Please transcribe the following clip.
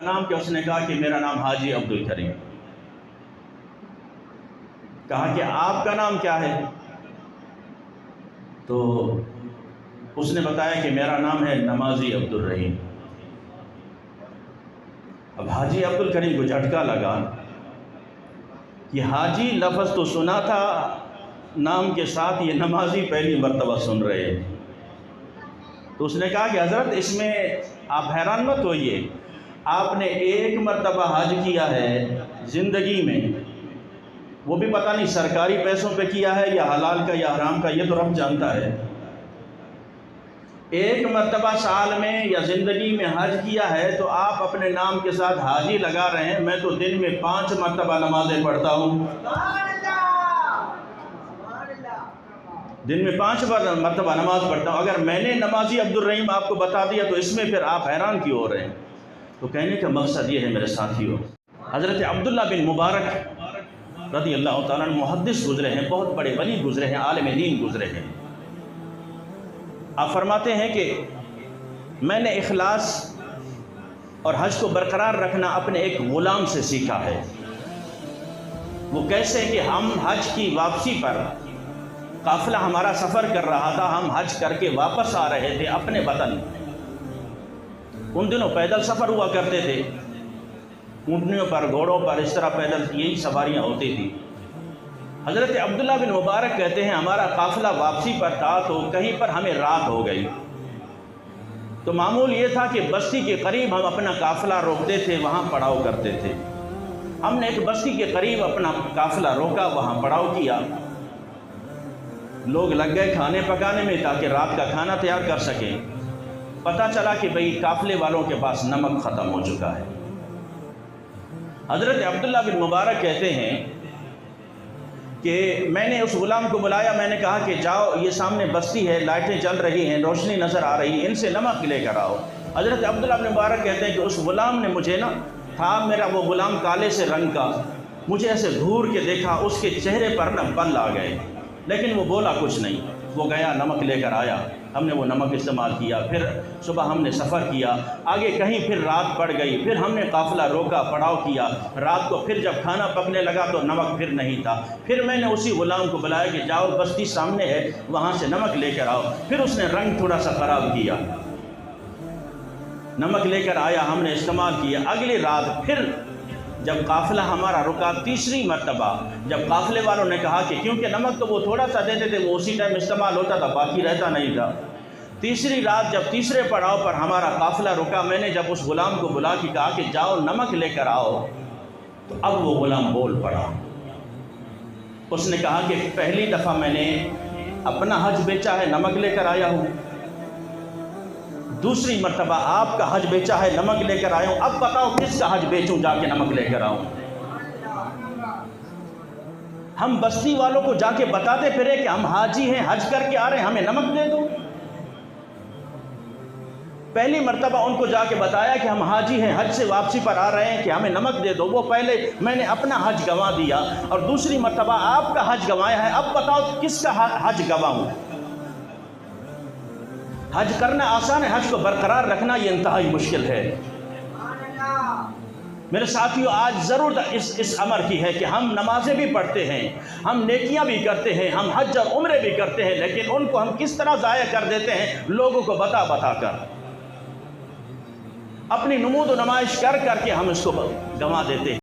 نام کہ اس نے کہا کہ میرا نام حاجی عبدالکریم۔ کہا کہ آپ کا نام کیا ہے؟ تو اس نے بتایا کہ میرا نام ہے نمازی عبدالرحیم۔ اب حاجی عبدالکریم کو جھٹکا لگا کہ حاجی لفظ تو سنا تھا نام کے ساتھ، یہ نمازی پہلی مرتبہ سن رہے ہیں۔ تو اس نے کہا کہ حضرت اس میں آپ حیران مت ہوئیے، آپ نے ایک مرتبہ حج کیا ہے زندگی میں، وہ بھی پتہ نہیں سرکاری پیسوں پہ کیا ہے یا حلال کا یا حرام کا، یہ تو رب جانتا ہے۔ ایک مرتبہ سال میں یا زندگی میں حج کیا ہے تو آپ اپنے نام کے ساتھ حاجی لگا رہے ہیں۔ میں تو دن میں 5 مرتبہ نمازیں پڑھتا ہوں، دن میں 5 مرتبہ نماز پڑھتا ہوں۔ اگر میں نے نمازی عبدالرحیم آپ کو بتا دیا تو اس میں پھر آپ حیران کیوں ہو رہے ہیں؟ تو کہنے کا مقصد یہ ہے میرے ساتھیوں، حضرت عبداللہ بن مبارک رضی اللہ تعالیٰ عنہ محدث گزرے ہیں، بہت بڑے ولی گزرے ہیں، عالم دین گزرے ہیں۔ آپ فرماتے ہیں کہ میں نے اخلاص اور حج کو برقرار رکھنا اپنے ایک غلام سے سیکھا ہے۔ وہ کیسے کہ ہم حج کی واپسی پر قافلہ ہمارا سفر کر رہا تھا، ہم حج کر کے واپس آ رہے تھے اپنے وطن۔ ان دنوں پیدل سفر ہوا کرتے تھے، اونٹنیوں پر، گھوڑوں پر، اس طرح پیدل یہی سواریاں ہوتی تھی۔ حضرت عبداللہ بن مبارک کہتے ہیں ہمارا قافلہ واپسی پر تھا تو کہیں پر ہمیں رات ہو گئی، تو معمول یہ تھا کہ بستی کے قریب ہم اپنا قافلہ روکتے تھے، وہاں پڑاؤ کرتے تھے۔ ہم نے ایک بستی کے قریب اپنا قافلہ روکا، وہاں پڑاؤ کیا، لوگ لگ گئے کھانے پکانے میں تاکہ رات کا کھانا تیار کر سکیں۔ پتہ چلا کہ بھئی قافلے والوں کے پاس نمک ختم ہو چکا ہے۔ حضرت عبداللہ بن مبارک کہتے ہیں کہ میں نے اس غلام کو بلایا، میں نے کہا کہ جاؤ یہ سامنے بستی ہے، لائٹیں جل رہی ہیں، روشنی نظر آ رہی ہے، ان سے نمک لے کر آؤ۔ حضرت عبداللہ بن مبارک کہتے ہیں کہ اس غلام نے مجھے تھا میرا وہ غلام کالے سے رنگ کا، مجھے ایسے گھور کے دیکھا، اس کے چہرے پر بل آ گئے، لیکن وہ بولا کچھ نہیں۔ وہ گیا نمک لے کر آیا، ہم نے وہ نمک استعمال کیا، پھر صبح ہم نے سفر کیا آگے، کہیں پھر رات پڑ گئی، پھر ہم نے قافلہ روکا، پڑاؤ کیا، رات کو پھر جب کھانا پکنے لگا تو نمک پھر نہیں تھا۔ پھر میں نے اسی غلام کو بلایا کہ جاؤ بستی سامنے ہے، وہاں سے نمک لے کر آؤ۔ پھر اس نے رنگ تھوڑا سا خراب کیا، نمک لے کر آیا، ہم نے استعمال کیا۔ اگلی رات پھر جب قافلہ ہمارا رکا تیسری مرتبہ، جب قافلے والوں نے کہا کہ کیونکہ نمک تو وہ تھوڑا سا دیتے تھے، وہ اسی ٹائم استعمال ہوتا تھا، باقی رہتا نہیں تھا۔ تیسری رات جب تیسرے پڑاؤ پر ہمارا قافلہ رکا، میں نے جب اس غلام کو بلا کے کہا کہ جاؤ نمک لے کر آؤ، تو اب وہ غلام بول پڑا۔ اس نے کہا کہ پہلی دفعہ میں نے اپنا حج بیچا ہے، نمک لے کر آیا ہوں، دوسری مرتبہ آپ کا حج بیچا ہے، نمک لے کر آیا ہوں، اب بتاؤ کس کا حج بیچوں جا کے نمک لے کر آؤں۔ ہم بستی والوں کو جا کے بتاتے پھرے کہ ہم حاجی ہیں، حج کر کے آ رہے ہیں، ہمیں نمک دے دو۔ پہلی مرتبہ ان کو جا کے بتایا کہ ہم حاجی ہیں، حج سے واپسی پر آ رہے ہیں، کہ ہمیں نمک دے دو۔ وہ پہلے میں نے اپنا حج گنوا دیا اور دوسری مرتبہ آپ کا حج گنوایا ہے، اب بتاؤ کس کا حج گنواؤں۔ حج کرنا آسان ہے، حج کو برقرار رکھنا یہ انتہائی مشکل ہے۔ میرے ساتھیوں آج ضرورت اس امر کی ہے کہ ہم نمازیں بھی پڑھتے ہیں، ہم نیکیاں بھی کرتے ہیں، ہم حج اور عمرے بھی کرتے ہیں، لیکن ان کو ہم کس طرح ضائع کر دیتے ہیں لوگوں کو بتا بتا کر، اپنی نمود و نمائش کر کر کے ہم اس کو گنوا دیتے ہیں۔